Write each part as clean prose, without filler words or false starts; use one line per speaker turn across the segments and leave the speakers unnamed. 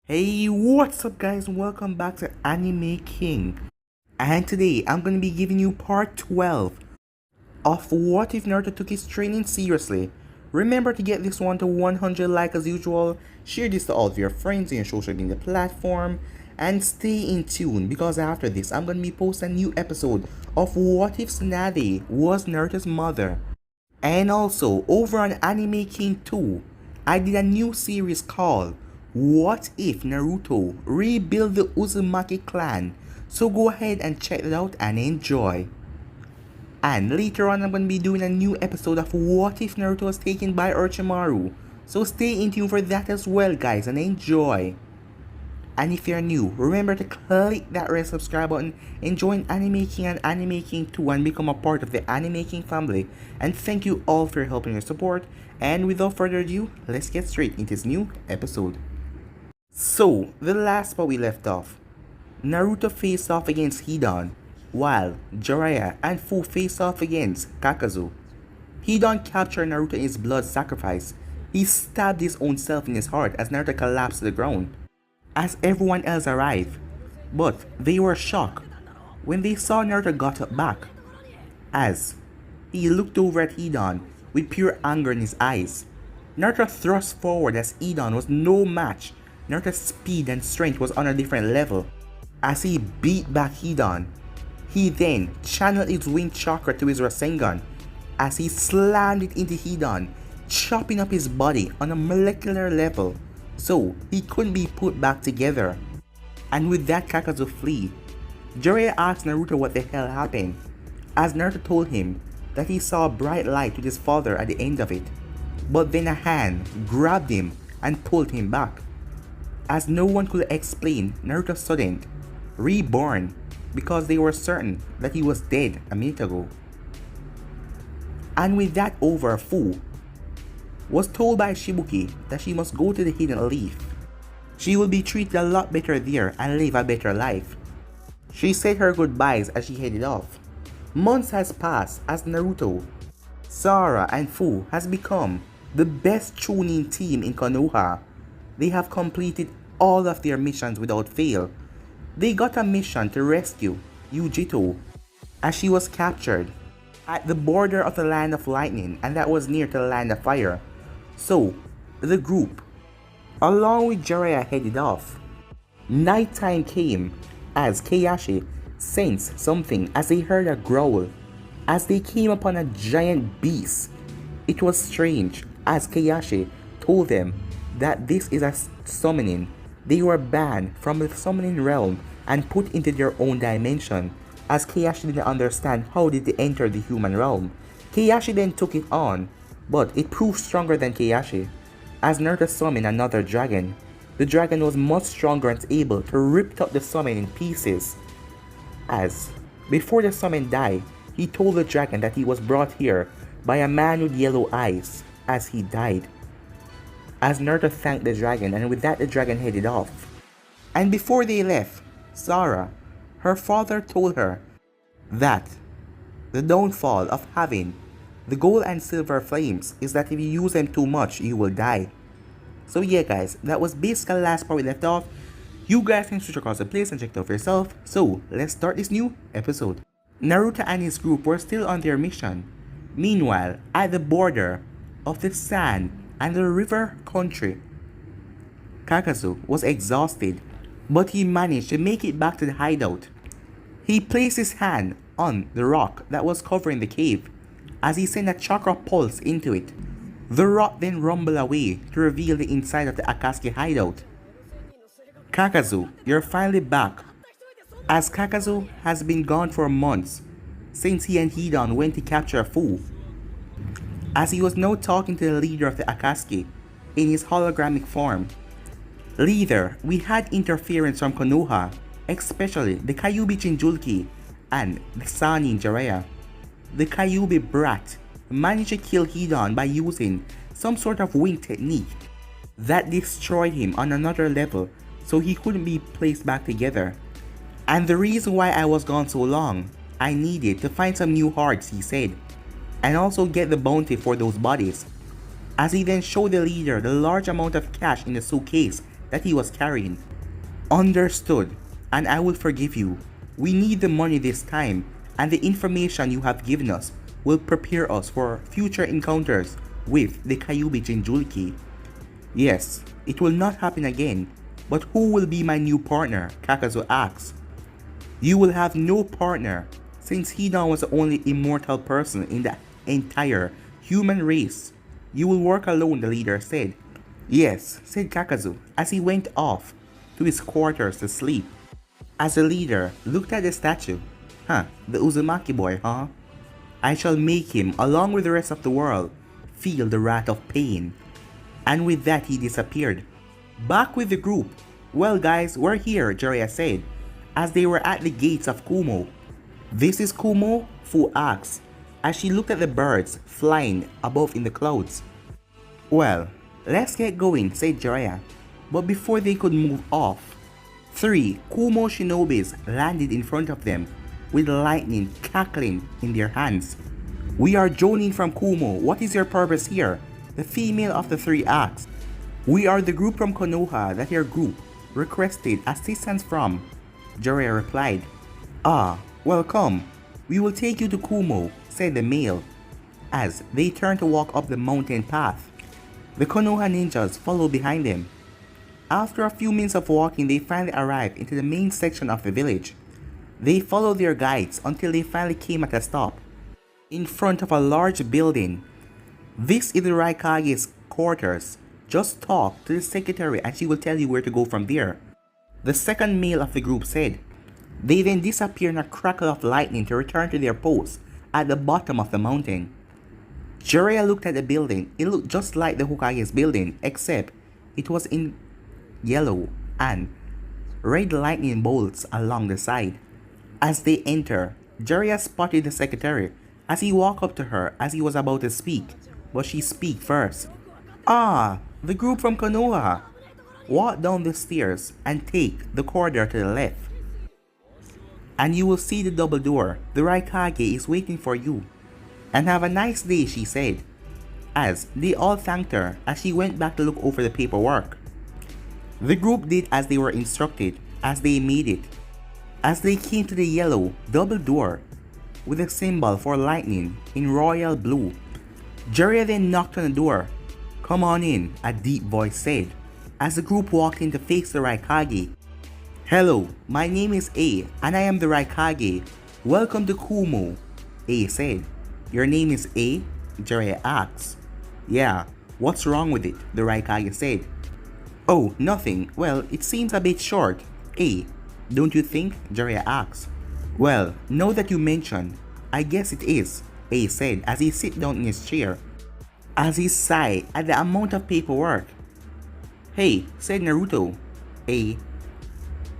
Hey, what's up guys, and welcome back to Anime King. And today I'm going to be giving you part 12 of what if Naruto took his training seriously. Remember to get this one to 100 likes as usual, share this to all of your friends on your social media platform, and stay in tune because after this I'm going to be posting a new episode of What If Tsunade was Naruto's mother. And also, over on Anime King 2, I did a new series called What If Naruto Rebuild the Uzumaki clan? So go ahead and check it out and enjoy. And later on I'm going to be doing a new episode of What If Naruto was taken by Orochimaru. So stay in tune for that as well guys and enjoy. And if you're new, remember to click that red subscribe button and join Anime King and Anime King 2 and become a part of the Anime King family. And thank you all for your help and your support. And without further ado, let's get straight into this new episode. So, the last spot we left off, Naruto faced off against Hidan, while Jiraiya and Fu faced off against Kakazu. Hidan captured Naruto in his blood sacrifice. He stabbed his own self in his heart as Naruto collapsed to the ground, as everyone else arrived, but they were shocked when they saw Naruto got up back, as he looked over at Hidan with pure anger in his eyes. Naruto thrust forward as Hidan was no match. Naruto's speed and strength was on a different level. As he beat back Hidan, he then channeled his wind chakra to his Rasengan as he slammed it into Hidan, chopping up his body on a molecular level so he couldn't be put back together. And with that, Kakazu flee. Jiraiya asked Naruto what the hell happened, as Naruto told him that he saw a bright light with his father at the end of it, but then a hand grabbed him and pulled him back. As no one could explain Naruto's sudden reborn because they were certain that he was dead a minute ago. And with that over, Fu was told by Shibuki that she must go to the Hidden Leaf. She will be treated a lot better there and live a better life. She said her goodbyes as she headed off. Months has passed as Naruto, Sara and Fu has become the best tuning team in Konoha. They have completed all of their missions without fail. They got a mission to rescue Yujito as she was captured at the border of the Land of Lightning, and that was near to the Land of Fire. So, the group, along with Jiraiya, headed off. Nighttime came as Keiyashi sensed something as they heard a growl as they came upon a giant beast. It was strange as Keiyashi told them that this is a summoning. They were banned from the summoning realm and put into their own dimension, as Keiyashi didn't understand how did they enter the human realm. Keiyashi then took it on, but it proved stronger than Keiyashi, as Naruto summoned another dragon. The dragon was much stronger and able to rip up the summon in pieces. As before the summon died, he told the dragon that he was brought here by a man with yellow eyes as he died. As Naruto thanked the dragon, and with that the dragon headed off. And before they left, Sara, her father told her that the downfall of having the gold and silver flames is that if you use them too much, you will die. So yeah guys, that was basically the last part we left off. You guys can switch across the place and check it out for yourself. So let's start this new episode. Naruto and his group were still on their mission. Meanwhile, at the border of the sand and the river country, Kakazu was exhausted, but he managed to make it back to the hideout. He placed his hand on the rock that was covering the cave as he sent a chakra pulse into it. The rock then rumbled away to reveal the inside of the Akatsuki hideout. Kakazu, you're finally back, as Kakazu has been gone for months since he and Hidan went to capture Fu. As he was now talking to the leader of the Akatsuki in his hologramic form. Leader, we had interference from Konoha, especially the Kyuubi Jinchuriki and the Sannin Jiraiya. The Kyuubi brat managed to kill Hidan by using some sort of wing technique that destroyed him on another level, so he couldn't be placed back together. And the reason why I was gone so long, I needed to find some new hearts, he said, and also get the bounty for those bodies. As he then showed the leader the large amount of cash in the suitcase that he was carrying. Understood, and I will forgive you. We need the money this time, and the information you have given us will prepare us for future encounters with the Kyuubi Jinchuriki. Yes, it will not happen again, but who will be my new partner? Kakazu asks. You will have no partner, since Hidan was the only immortal person in the entire human race. You will work alone, the leader said. Yes, said Kakazu as he went off to his quarters to sleep. As the leader looked at the statue, the Uzumaki boy, huh? I shall make him, along with the rest of the world, feel the wrath of pain. And with that he disappeared. Back with the group. Well guys, we're here, Jiraiya said, as they were at the gates of Kumo. This is Kumo? Fu asked, as she looked at the birds flying above in the clouds. Well, let's get going, said Jiraiya. But before they could move off, 3 Kumo shinobis landed in front of them, with lightning cackling in their hands. We are joining from Kumo. What is your purpose here? The female of the 3 asked. We are the group from Konoha that your group requested assistance from, Jiraiya replied. Ah, welcome. We will take you to Kumo, said the male, as they turned to walk up the mountain path. The Konoha ninjas followed behind them. After a few minutes of walking, they finally arrived into the main section of the village. They followed their guides until they finally came at a stop, in front of a large building. This is the Raikage's quarters. Just talk to the secretary and she will tell you where to go from there, the second male of the group said. They then disappeared in a crackle of lightning to return to their posts at the bottom of the mountain. Jiraiya looked at the building. It looked just like the Hokage's building, except it was in yellow and red lightning bolts along the side. As they enter, Jiraiya spotted the secretary as he walked up to her as he was about to speak, but she spoke first. Ah, the group from Konoha. Walk down the stairs and take the corridor to the left, and you will see the double door. The Raikage is waiting for you. And have a nice day, she said, as they all thanked her as she went back to look over the paperwork. The group did as they were instructed as they made it. As they came to the yellow double door with a symbol for lightning in royal blue, Jiraiya then knocked on the door. Come on in, a deep voice said, as the group walked in to face the Raikage. Hello, my name is A and I am the Raikage. Welcome to Kumo, A said. Your name is A? Jiraiya asked. Yeah, what's wrong with it? The Raikage said. Oh, nothing. Well, it seems a bit short. A, don't you think? Jiraiya asked. Well, now that you mention, I guess it is, A said as he sat down in his chair. As he sighed at the amount of paperwork. Hey, said Naruto. A,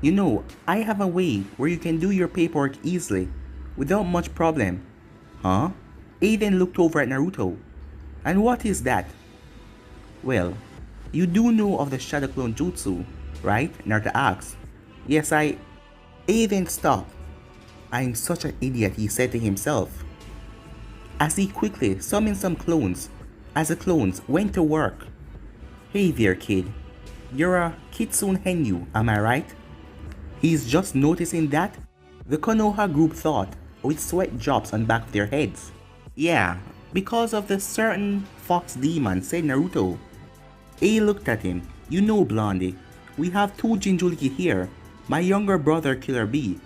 you know, I have a way where you can do your paperwork easily, without much problem. Huh? A then looked over at Naruto. And what is that? Well, you do know of the Shadow Clone Jutsu, right? Naruto asked. Yes, A then stopped. I'm such an idiot, he said to himself, as he quickly summoned some clones, as the clones went to work. Hey there, kid. You're a Kitsune Henyu, am I right? He's just noticing that? The Konoha group thought, with sweat drops on back of their heads. Yeah, because of the certain fox demon, said Naruto. A looked at him. You know, Blondie, we have 2 Jinchuriki here, my younger brother Killer B,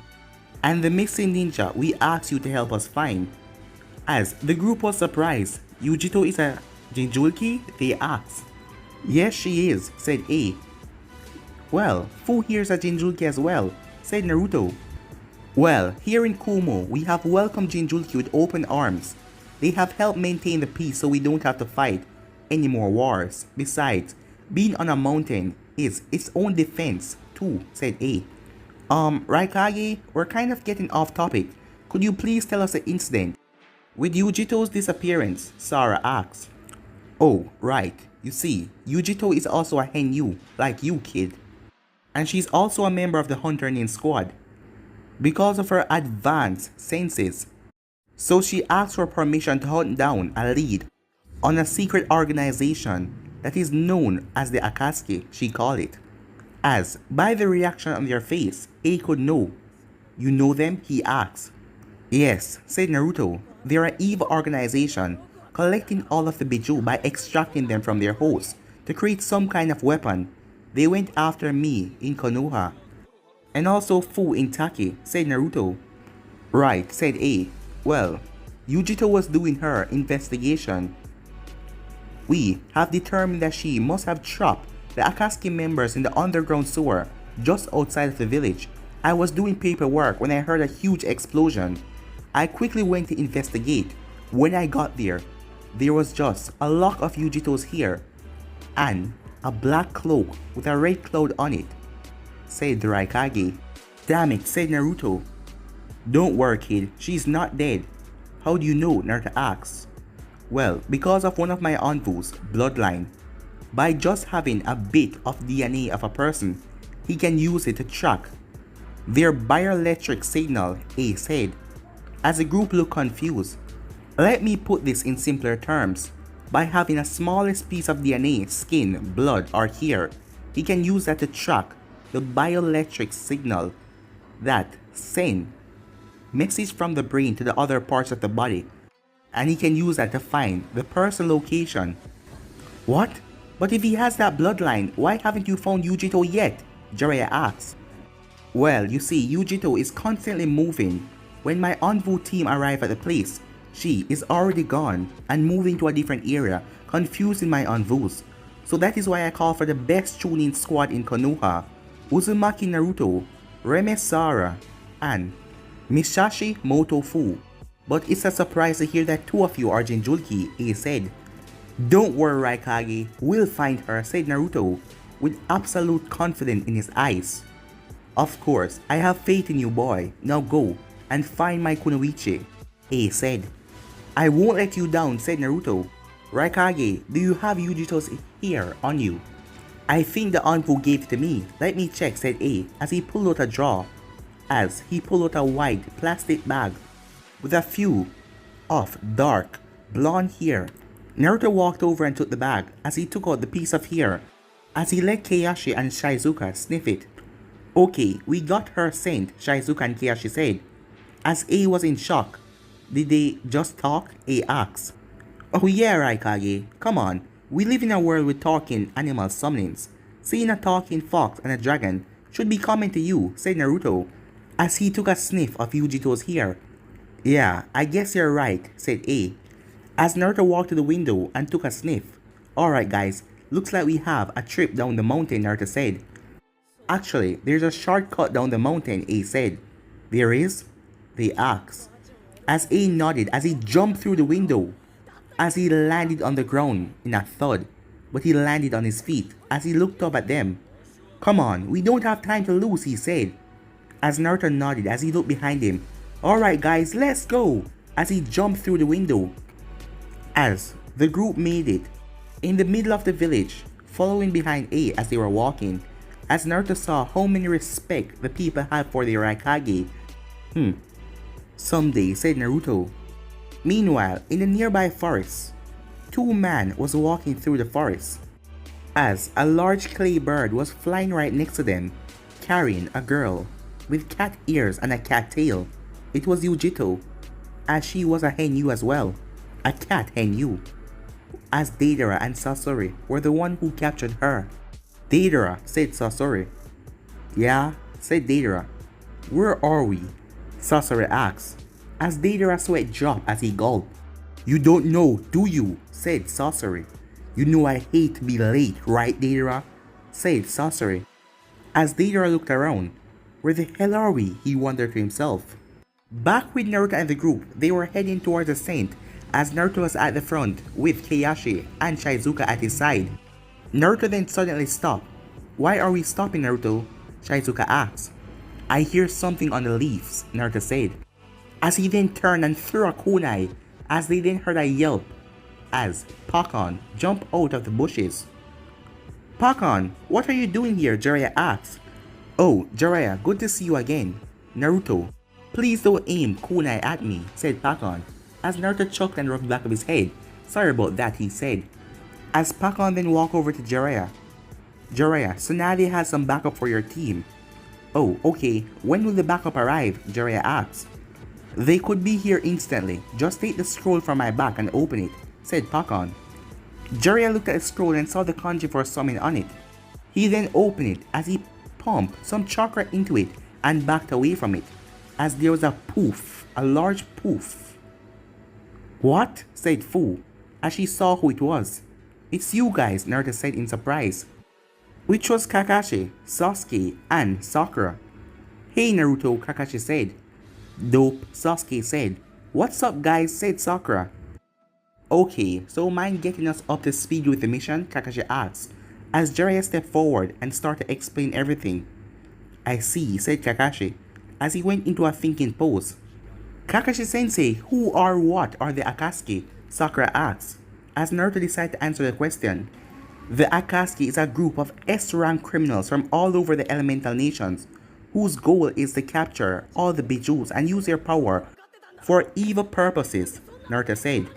and the missing ninja we asked you to help us find. As the group was surprised, Yujito is a Jinchuriki? They asked. Yes, she is, said A. Well, Fu here's a Jinchuriki as well, said Naruto. Well, here in Kumo, we have welcomed Jinchuriki with open arms. They have helped maintain the peace so we don't have to fight any more wars. Besides, being on a mountain is its own defense too, said A. Raikage, we're kind of getting off topic. Could you please tell us the incident with Yujito's disappearance? Sara asked. Oh, right. You see, Yujito is also a Henyu, like you, kid. And she's also a member of the Hunter Nin squad, because of her advanced senses. So she asked for permission to hunt down a lead on a secret organization that is known as the Akatsuki, she called it. As, by the reaction on their face, A could know. You know them? He asked. Yes, said Naruto. They're an evil organization, collecting all of the Biju by extracting them from their hosts to create some kind of weapon. They went after me in Konoha. And also Fu in Taki, said Naruto. Right, said A. Well, Yujito was doing her investigation. We have determined that she must have trapped the Akatsuki members in the underground sewer just outside of the village. I was doing paperwork when I heard a huge explosion. I quickly went to investigate. When I got there was just a lock of Yujito's hair and a black cloak with a red cloud on it, said the Raikage. Damn it, said Naruto. Don't worry, kid, she's not dead. How do you know? Naruto asks. Well, because of one of my uncle's bloodline. By just having a bit of DNA of a person, he can use it to track their bioelectric signal, A said. As the group looked confused. Let me put this in simpler terms. By having a smallest piece of DNA, skin, blood, or hair, he can use that to track the bioelectric signal that send message from the brain to the other parts of the body, and he can use that to find the person location. What? But if he has that bloodline, why haven't you found Yujito yet? Jiraiya asks. Well, you see, Yujito is constantly moving. When my Envu team arrive at the place, she is already gone and moving to a different area, confusing my Envus. So that is why I call for the best tuning squad in Konoha, Uzumaki Naruto, Remesara, and Mishashi Motofu. But it's a surprise to hear that two of you are Jinjulki, A said. Don't worry, Raikage, we'll find her, said Naruto, with absolute confidence in his eyes. Of course, I have faith in you, boy. Now go and find my Kunoichi, A said. I won't let you down, said Naruto. Raikage, do you have Yujito's hair on you? I think the Anpu gave it to me. Let me check, said A as he pulled out a drawer. As he pulled out a white plastic bag with a few of dark blonde hair. Naruto walked over and took the bag as he took out the piece of hair. As he let Keiyashi and Shizuka sniff it. Okay, we got her scent, Shizuka and Keiyashi said. As A was in shock. Did they just talk? A asked. Oh yeah, Raikage, come on. We live in a world with talking animal summonings. Seeing a talking fox and a dragon should be common to you, said Naruto, as he took a sniff of Yujito's hair. Yeah, I guess you're right, said A, as Naruto walked to the window and took a sniff. Alright guys, looks like we have a trip down the mountain, Naruto said. Actually, there's a shortcut down the mountain, A said. There is? They asked. As A nodded as he jumped through the window. As he landed on the ground in a thud, but he landed on his feet as he looked up at them. Come on, we don't have time to lose, he said. As Naruto nodded as he looked behind him. Alright guys, let's go! As he jumped through the window. As the group made it in the middle of the village, following behind A as they were walking. As Naruto saw how many respect the people had for the Raikage. Someday, said Naruto. Meanwhile, in the nearby forest, two men was walking through the forest. As a large clay bird was flying right next to them, carrying a girl with cat ears and a cat tail. It was Yujito, as she was a Henyu as well, a cat Henyu. As Deidara and Sasori were the one who captured her. Deidara, said Sasori. Yeah, said Deidara. Where are we? Sasori asked, as Deidara's sweat dropped as he gulped. You don't know, do you? Said Sasori. You know I hate to be late, right Deidara? Said Sasori. As Deidara looked around, where the hell are we? He wondered to himself. Back with Naruto and the group, they were heading towards the saint as Naruto was at the front with Keiyashi and Shizuka at his side. Naruto then suddenly stopped. Why are we stopping, Naruto? Shizuka asked. I hear something on the leaves, Naruto said. As he then turned and threw a kunai, as they then heard a yelp as Pakon jumped out of the bushes. Pakon, what are you doing here? Jiraiya asked. Oh, Jiraiya, good to see you again. Naruto, please don't aim kunai at me, said Pakon, as Naruto chuckled and rubbed the back of his head. Sorry about that, he said. As Pakon then walked over to Jiraiya. Jiraiya, Tsunade has some backup for your team. Oh, okay. When will the backup arrive? Jiraiya asks. They could be here instantly. Just take the scroll from my back and open it, said Pakon. Jiraiya looked at the scroll and saw the kanji for summon on it. He then opened it as he pumped some chakra into it and backed away from it, as there was a poof, a large poof. What? Said Fu, as she saw who it was. It's you guys, Naruto said in surprise. Which was Kakashi, Sasuke, and Sakura. Hey Naruto, Kakashi said. Dope, Sasuke said. What's up guys, said Sakura. Okay, so mind getting us up to speed with the mission, Kakashi asked, as Jiraiya stepped forward and started to explain everything. I see, said Kakashi, as he went into a thinking pose. Kakashi-sensei, who or what are the Akatsuki? Sakura asked, as Naruto decided to answer the question. The Akatsuki is a group of S-rank criminals from all over the elemental nations, whose goal is to capture all the Bijus and use their power for evil purposes, Naruto said.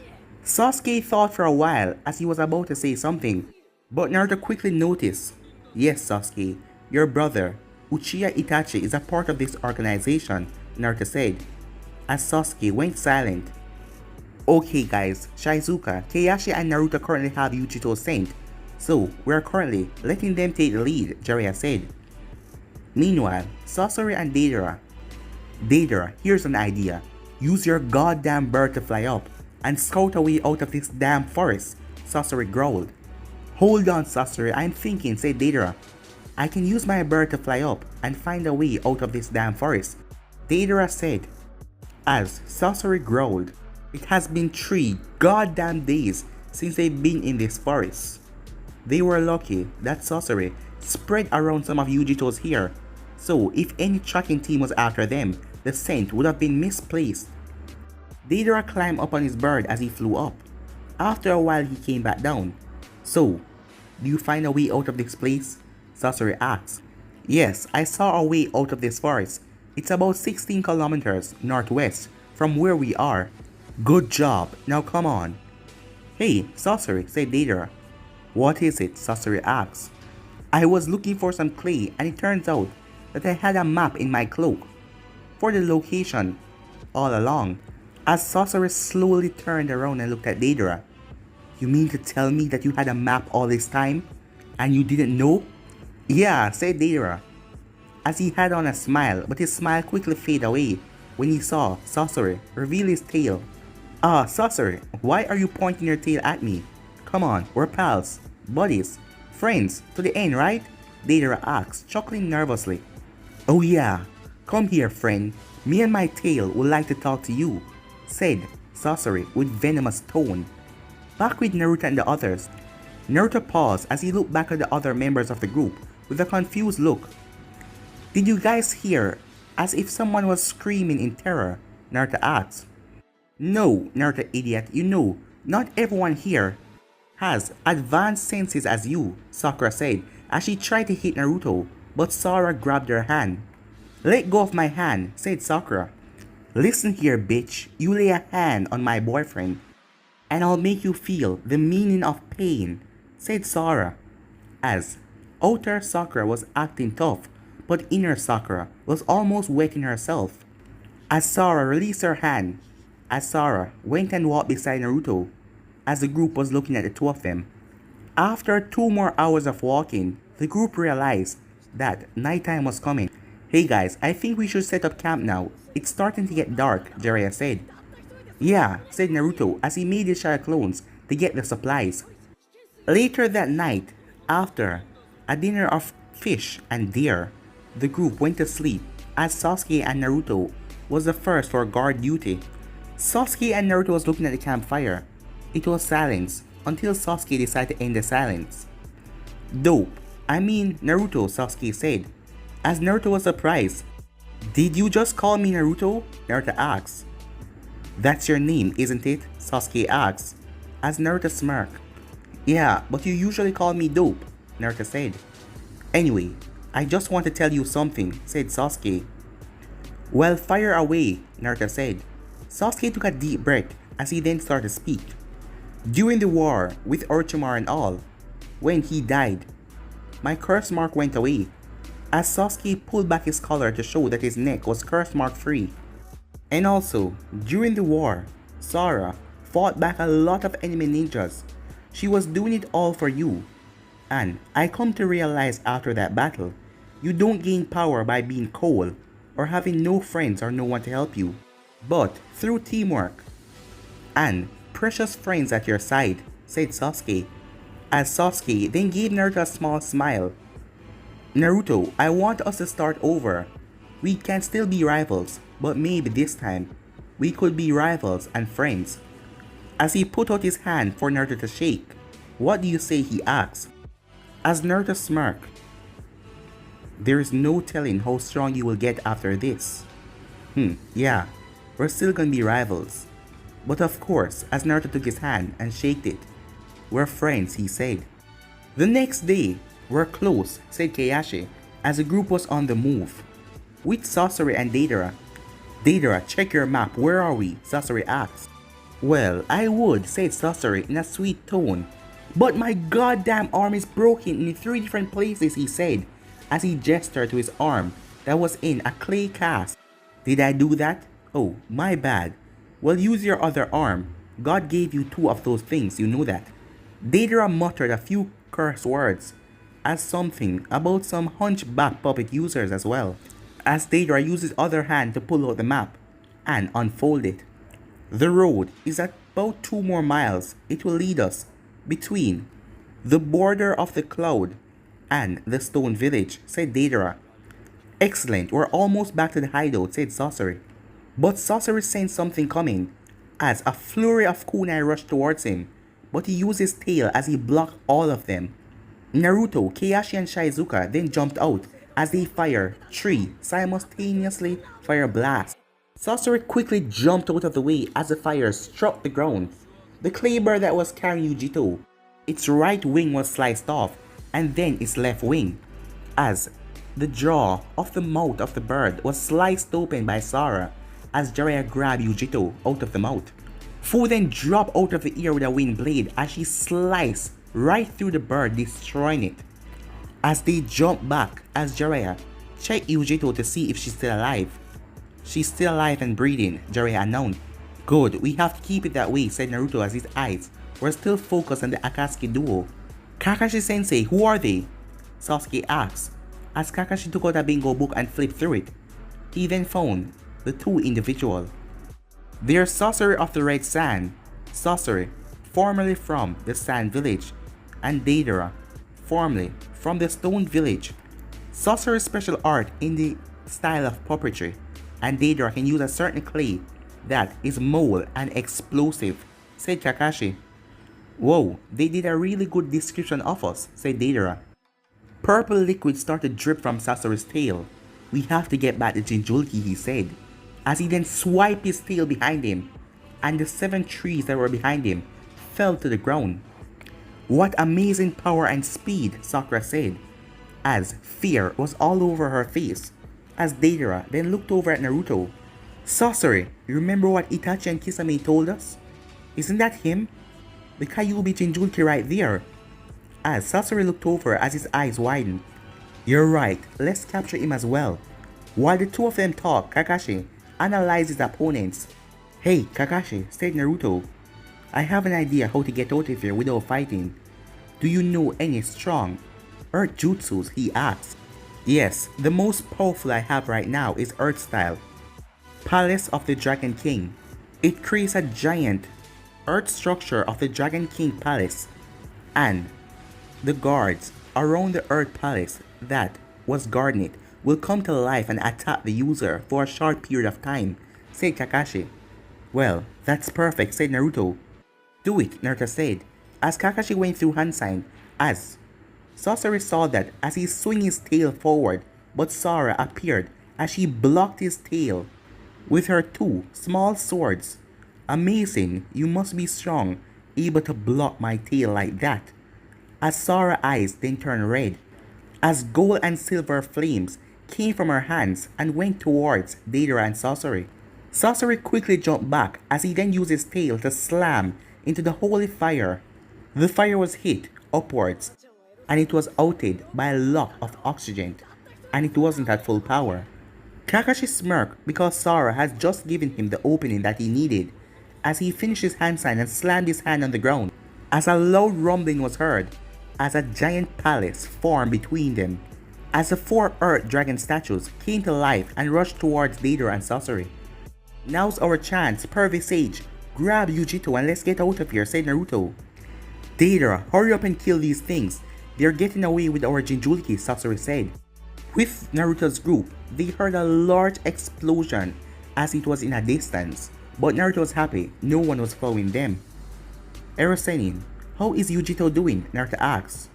Sasuke thought for a while as he was about to say something, but Naruto quickly noticed. Yes, Sasuke, your brother, Uchiha Itachi, is a part of this organization, Naruto said, as Sasuke went silent. Okay guys, Shizuka, Keiyashi and Naruto currently have Yujito sent, so we are currently letting them take the lead, Jiraiya said. Meanwhile, Sasori and Deidara, here's an idea. Use your goddamn bird to fly up and scout a way out of this damn forest, Sasori growled. Hold on Sasori, I'm thinking, said Deidara. I can use my bird to fly up and find a way out of this damn forest, Deidara said. As Sasori growled, it has been 3 goddamn days since they've been in this forest. They were lucky that Sasori spread around some of Yujito's hair, so if any tracking team was after them, the scent would have been misplaced. Deidara climbed up on his bird as he flew up. After a while he came back down. So, do you find a way out of this place? Sasori asked. Yes, I saw a way out of this forest. It's about 16 kilometers northwest from where we are. Good job, now come on. Hey, Sasori, said Deidara. What is it? Sasori asked. I was looking for some clay and it turns out that I had a map in my cloak for the location all along. As Sasori slowly turned around and looked at Deidara. You mean to tell me that you had a map all this time and you didn't know? Yeah, said Deidara, as he had on a smile, but his smile quickly faded away when he saw Sasori reveal his tail. Ah, Sasori, why are you pointing your tail at me? Come on, we're pals, buddies, friends, to the end, right? Deidara asked, chuckling nervously. Oh yeah, come here friend, me and my tail would like to talk to you, said Sasori with venomous tone. Back with Naruto and the others, Naruto paused as he looked back at the other members of the group with a confused look. Did you guys hear as if someone was screaming in terror? Naruto asked. No, Naruto idiot, you know, not everyone here has advanced senses as you, Sakura said as she tried to hit Naruto, but Sakura grabbed her hand. Let go of my hand, said Sakura. Listen here, bitch, you lay a hand on my boyfriend and I'll make you feel the meaning of pain, said Sakura. As outer Sakura was acting tough, but inner Sakura was almost wetting herself. As Sakura released her hand, Sakura went and walked beside Naruto as the group was looking at the two of them. After 2 more hours of walking, the group realized that nighttime was coming. Hey guys, I think we should set up camp now. It's starting to get dark, Jiraiya said. Yeah, said Naruto as he made his shadow clones to get the supplies. Later that night, after a dinner of fish and deer, the group went to sleep as Sasuke and Naruto was the first for guard duty. Sasuke and Naruto was looking at the campfire. It was silence until Sasuke decided to end the silence. Dope, I mean Naruto, Sasuke said, as Naruto was surprised. Did you just call me Naruto? Naruto asked. That's your name, isn't it? Sasuke asked, as Naruto smirked. Yeah, but you usually call me Dope, Naruto said. Anyway, I just want to tell you something, said Sasuke. Well, fire away, Naruto said. Sasuke took a deep breath as he then started to speak. During the war with Orochimaru and all, when he died, my curse mark went away, as Sasuke pulled back his collar to show that his neck was curse mark free. And also, during the war, Sora fought back a lot of enemy ninjas. She was doing it all for you. And I come to realize after that battle, you don't gain power by being cold or having no friends or no one to help you, but through teamwork and precious friends at your side, said Sasuke, as Sasuke then gave Naruto a small smile. Naruto, I want us to start over. We can still be rivals, but maybe this time, we could be rivals and friends. As he put out his hand for Naruto to shake, what do you say, he asked. As Naruto smirked, there is no telling how strong you will get after this. Yeah, we're still gonna be rivals. But of course, as Naruto took his hand and shaked it, we're friends, he said. The next day, we're close, said Kakashi, as the group was on the move. With Sasori and Deidara. Deidara, check your map, where are we? Sasori asked. Well, I would, said Sasori in a sweet tone. But my goddamn arm is broken in 3 different places, he said, as he gestured to his arm that was in a clay cast. Did I do that? Oh, my bad. Well, use your other arm. God gave you 2 of those things, you know that. Deidara muttered a few curse words, as something about some hunchback puppet users as well, as Deidara used his other hand to pull out the map and unfold it. The road is about 2 more miles. It will lead us between the border of the cloud and the stone village, said Deidara. Excellent, we're almost back to the hideout, said Sasori. But Sasori sensed something coming, as a flurry of kunai rushed towards him, but he used his tail as he blocked all of them. Naruto, Kakashi and Shizuka then jumped out as they fired 3 simultaneously fire blasts. Sasori quickly jumped out of the way as the fire struck the ground. The clay bird that was carrying Yujito, its right wing was sliced off, and then its left wing, as the jaw of the mouth of the bird was sliced open by Sora as Jiraiya grabbed Yujito out of the mouth. Fu then dropped out of the air with a wind blade as she sliced right through the bird, destroying it. As they jumped back, as Jiraiya checked Yujito to see if she's still alive. She's still alive and breathing, Jiraiya announced. Good, we have to keep it that way, said Naruto as his eyes were still focused on the Akatsuki duo. Kakashi-sensei, who are they? Sasuke asked, as Kakashi took out a bingo book and flipped through it. He then found the 2 individuals. They are Sasori of the Red Sand, Sasori, formerly from the Sand Village, and Deidara, formerly from the Stone Village. Sasori's special art in the style of puppetry, and Deidara can use a certain clay that is mold and explosive, said Kakashi. Whoa, they did a really good description of us, said Deidara. Purple liquid started to drip from Sasori's tail. We have to get back to Jinchuriki, he said, as he then swiped his tail behind him, and the 7 trees that were behind him fell to the ground. What amazing power and speed, Sakura said, as fear was all over her face, as Deidara then looked over at Naruto. Sasori, you remember what Itachi and Kisame told us? Isn't that him? The Kyuubi Jinchuriki right there. As Sasori looked over as his eyes widened. You're right, let's capture him as well. While the 2 of them talk, Kakashi analyzed his opponents. Hey, Kakashi, said Naruto. I have an idea how to get out of here without fighting. Do you know any strong earth jutsus? He asked. Yes, the most powerful I have right now is Earth style. Palace of the Dragon King. It creates a giant earth structure of the Dragon King Palace, and the guards around the Earth Palace that was guarding it will come to life and attack the user for a short period of time, said Kakashi. Well, that's perfect, said Naruto. Do it, Naruto said, as Kakashi went through hand sign, as Sasori saw that as he swung his tail forward, but Sora appeared as she blocked his tail with her 2 small swords. Amazing, you must be strong, able to block my tail like that. As Sora's eyes then turned red, as gold and silver flames came from her hands and went towards Deidara and Sasori. Sasori quickly jumped back as he then used his tail to slam into the holy fire. The fire was hit upwards and it was outed by a lot of oxygen, and it wasn't at full power. Kakashi smirked because Sora had just given him the opening that he needed, as he finished his hand sign and slammed his hand on the ground, as a loud rumbling was heard, as a giant palace formed between them, as the 4 Earth Dragon statues came to life and rushed towards Deidara and Sasori. "Now's our chance, Pervy Sage. Grab Yujito and let's get out of here," said Naruto. "Deidara, hurry up and kill these things. They're getting away with our Jinchuriki," Sasori said. With Naruto's group, they heard a large explosion as it was in a distance, but Naruto was happy no one was following them. "Erosenin, how is Yujito doing?" Naruto asked.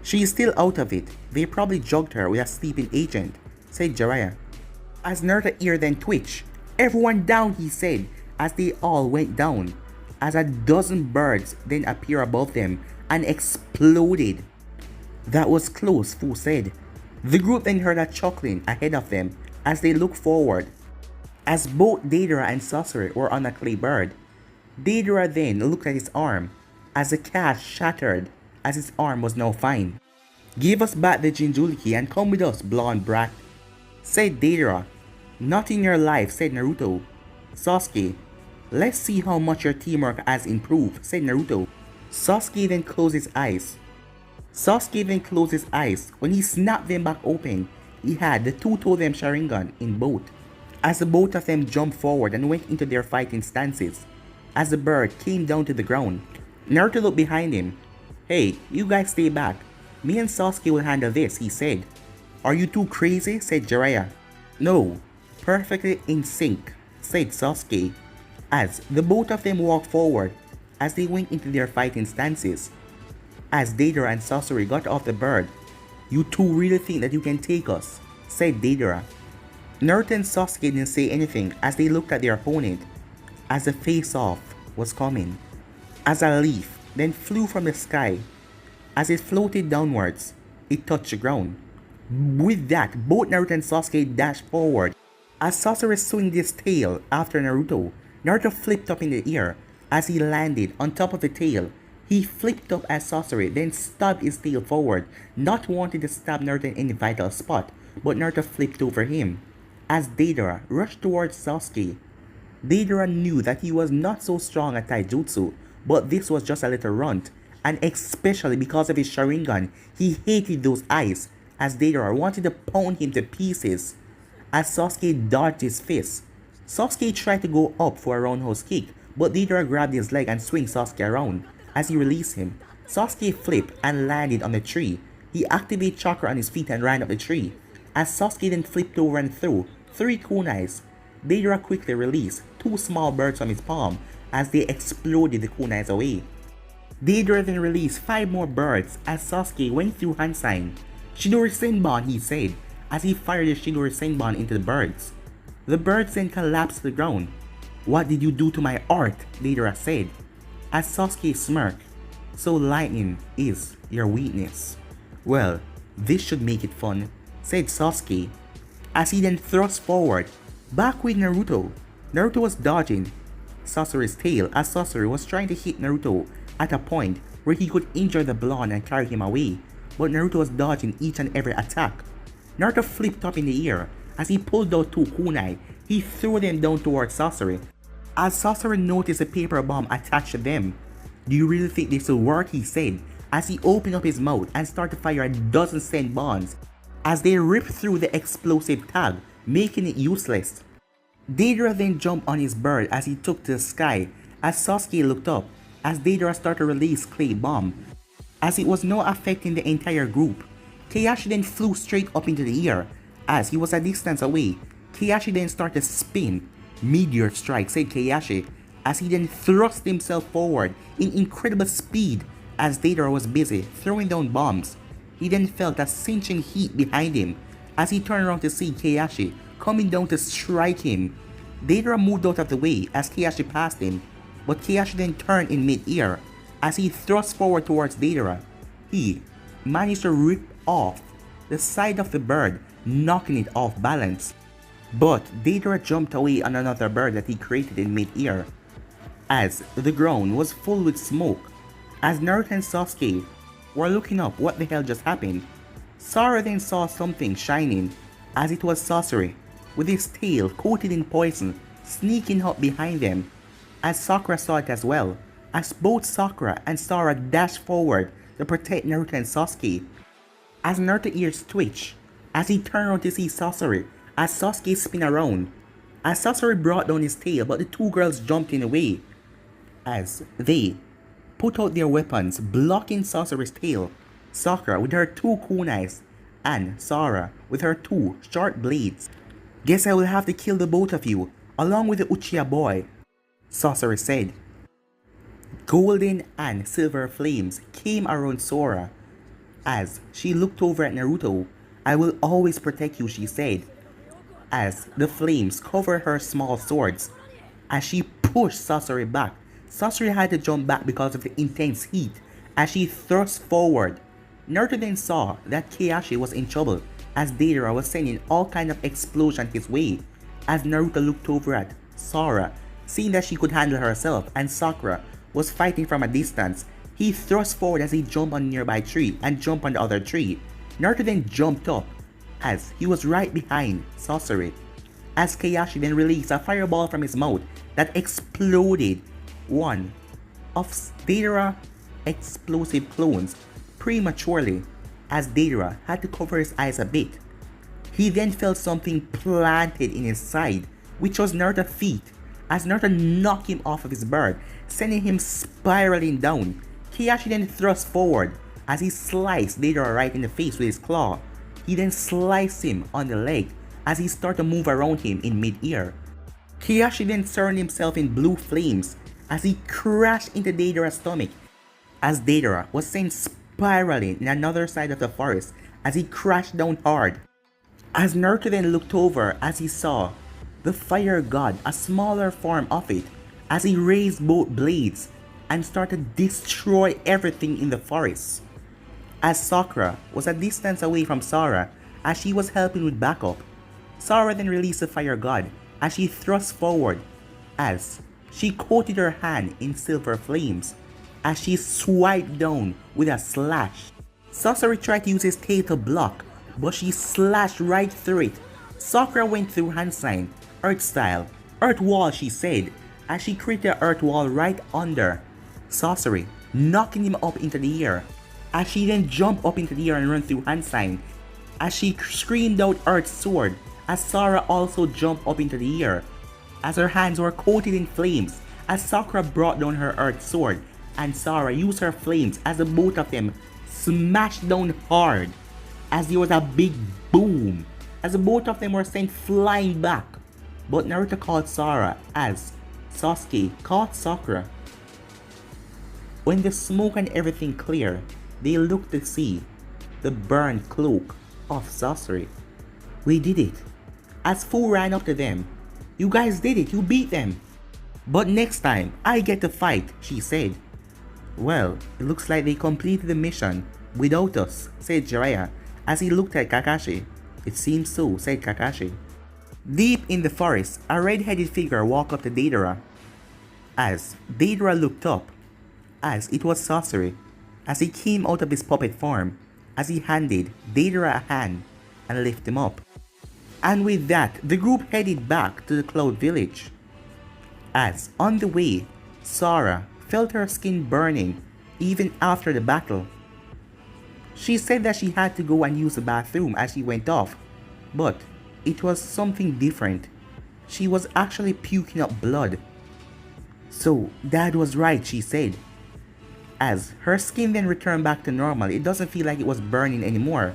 "She is still out of it. They probably drugged her with a sleeping agent," said Jiraiya. As Naruto's ear then twitched, "Everyone down," he said, as they all went down, as a dozen birds then appeared above them and exploded. "That was close," Fu said. The group then heard a chuckling ahead of them as they looked forward, as both Deidara and Sasori were on a clay bird. Deidara then looked at his arm, as the cast shattered, as his arm was now fine. "Give us back the Jinchuriki and come with us, blonde brat," said Deidara. "Not in your life," said Naruto. "Sasuke, let's see how much your teamwork has improved," said Naruto. Sasuke then closed his eyes. When he snapped them back open, he had the 2-totem Sharingan in both. As the both of them jumped forward and went into their fighting stances, as the bird came down to the ground, Naruto looked behind him. "Hey, you guys stay back. Me and Sasuke will handle this," he said. "Are you too crazy?" said Jiraiya. "No, perfectly in sync," said Sasuke, as the both of them walked forward as they went into their fighting stances. As Deidara and Sasori got off the bird, "You two really think that you can take us?" said Deidara. Naruto and Sasuke didn't say anything as they looked at their opponent, as the face-off was coming. As a leaf then flew from the sky, as it floated downwards, it touched the ground. With that, both Naruto and Sasuke dashed forward. As Sasori swung his tail after Naruto, Naruto flipped up in the air. As he landed on top of the tail, he flipped up as Sasori then stabbed his tail forward, not wanting to stab Naruto in any vital spot, but Naruto flipped over him. As Deidara rushed towards Sasuke, Deidara knew that he was not so strong at taijutsu, but this was just a little runt, and especially because of his Sharingan, he hated those eyes, as Deidara wanted to pound him to pieces. As Sasuke dodged his fist, Sasuke tried to go up for a roundhouse kick, but Deidara grabbed his leg and swung Sasuke around. As he released him, Sasuke flipped and landed on the tree. He activated chakra on his feet and ran up the tree. As Sasuke then flipped over and threw 3 kunais, Deidara quickly released 2 small birds from his palm as they exploded the kunais away. Deidara then released 5 more birds as Sasuke went through hand sign. "Shidori Senbon," he said, as he fired the Shidori Senbon into the birds. The birds then collapsed to the ground. "What did you do to my art?" Deidara said, as Sasuke smirked. "So lightning is your weakness. Well, this should make it fun," said Sasuke, as he then thrust forward, back with Naruto. Naruto was dodging Sasori's tail as Sasori was trying to hit Naruto at a point where he could injure the blonde and carry him away, but Naruto was dodging each and every attack. Naruto flipped up in the air as he pulled out 2 kunai. He threw them down towards Sasori. As Sasori noticed a paper bomb attached to them, "Do you really think this will work?" he said, as he opened up his mouth and started to fire a dozen Senbons as they ripped through the explosive tag, making it useless. Deidara then jumped on his bird as he took to the sky as Sasuke looked up as Deidara started to release clay bomb, as it was now affecting the entire group. Keiyashi then flew straight up into the air as he was a distance away. Keiyashi then started to spin. "Meteor strike," said Keiyashi, as he then thrust himself forward in incredible speed as Deidara was busy throwing down bombs. He then felt a singeing heat behind him as he turned around to see Keiyashi coming down to strike him. Deidara moved out of the way as Keiyashi passed him, but Keiyashi then turned in mid-air as he thrust forward towards Deidara. He managed to rip off the side of the bird, knocking it off balance. But Deidara jumped away on another bird that he created in mid-air, as the ground was full with smoke. As Naruto and Sasuke were looking up what the hell just happened. Sora then saw something shining, as it was Sasori, with his tail coated in poison, sneaking up behind them. As Sakura saw it as well, as both Sakura and Sora dashed forward to protect Naruto and Sasuke. As Naruto's ears twitched, as he turned around to see Sasori, as Sasuke spun around. As Sasori brought down his tail, but the two girls jumped in the way. As they put out their weapons, blocking Sasori's tail, Sakura with her two kunais, and Sora with her two short blades. Guess I will have to kill the both of you, along with the Uchiha boy, Sasori said. Golden and silver flames came around Sora. As she looked over at Naruto, I will always protect you, she said. As the flames covered her small swords. As she pushed Sasori back, Sasori had to jump back because of the intense heat. As she thrust forward, Naruto then saw that Kakashi was in trouble, as Deidara was sending all kinds of explosions his way. As Naruto looked over at Sora, seeing that she could handle herself and Sakura was fighting from a distance, he thrust forward as he jumped on a nearby tree and jumped on the other tree. Naruto then jumped up, as he was right behind Sasori. As Kakashi then released a fireball from his mouth that exploded one of Deidara's explosive clones prematurely, as Deidara had to cover his eyes a bit. He then felt something planted in his side, which was Naruto's feet, as Naruto knocked him off of his bird, sending him spiraling down. Kakashi then thrust forward as he sliced Deidara right in the face with his claw. He then sliced him on the leg as he started to move around him in mid-air. Kakashi then turned himself in blue flames as he crashed into Deidara's stomach, as Deidara was sent spiraling in another side of the forest as he crashed down hard. As Naruto then looked over as he saw the fire god, a smaller form of it, as he raised both blades and started to destroy everything in the forest. As Sakura was a distance away from Sora as she was helping with backup, Sora then released the fire god as she thrust forward, as she coated her hand in silver flames as she swiped down with a slash. Sasori tried to use his tail to block, but she slashed right through it. Sakura went through hand sign, earth style, earth wall she said, as she created an earth wall right under Sasori, knocking him up into the air. As she then jumped up into the air and ran through hand sign, as she screamed out earth sword, as Sora also jumped up into the air, as her hands were coated in flames, as Sakura brought down her earth sword, and Sora used her flames as the both of them smashed down hard, as there was a big boom, as the both of them were sent flying back. But Naruto caught Sora as Sasuke caught Sakura. When the smoke and everything cleared, they looked to see the burned cloak of Sasori. We did it. As Fu ran up to them, you guys did it, you beat them. But next time, I get to fight, she said. Well, it looks like they completed the mission without us, said Jiraiya, as he looked at Kakashi. It seems so, said Kakashi. Deep in the forest, a red-headed figure walked up to Deidara. As Deidara looked up, as it was Sasori, as he came out of his puppet form, as he handed Deidara a hand and lifted him up. And with that, the group headed back to the Cloud Village. As on the way, Sora felt her skin burning even after the battle. She said that she had to go and use the bathroom as she went off, but it was something different. She was actually puking up blood. So Dad was right, she said. As her skin then returned back to normal, it doesn't feel like it was burning anymore.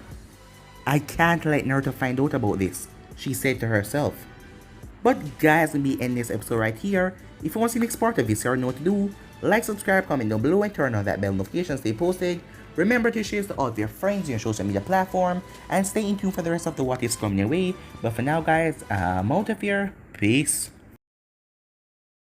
I can't let Naruto find out about this, she said to herself. But guys, we'll be ending this episode right here. If you want to see the next part of this, you already know what to do. Like, subscribe, comment down below, and turn on that bell notification to stay posted. Remember to share this to all of your friends on your social media platform, and stay in tune for the rest of the what is coming your way. But for now guys, I'm out of here. Peace.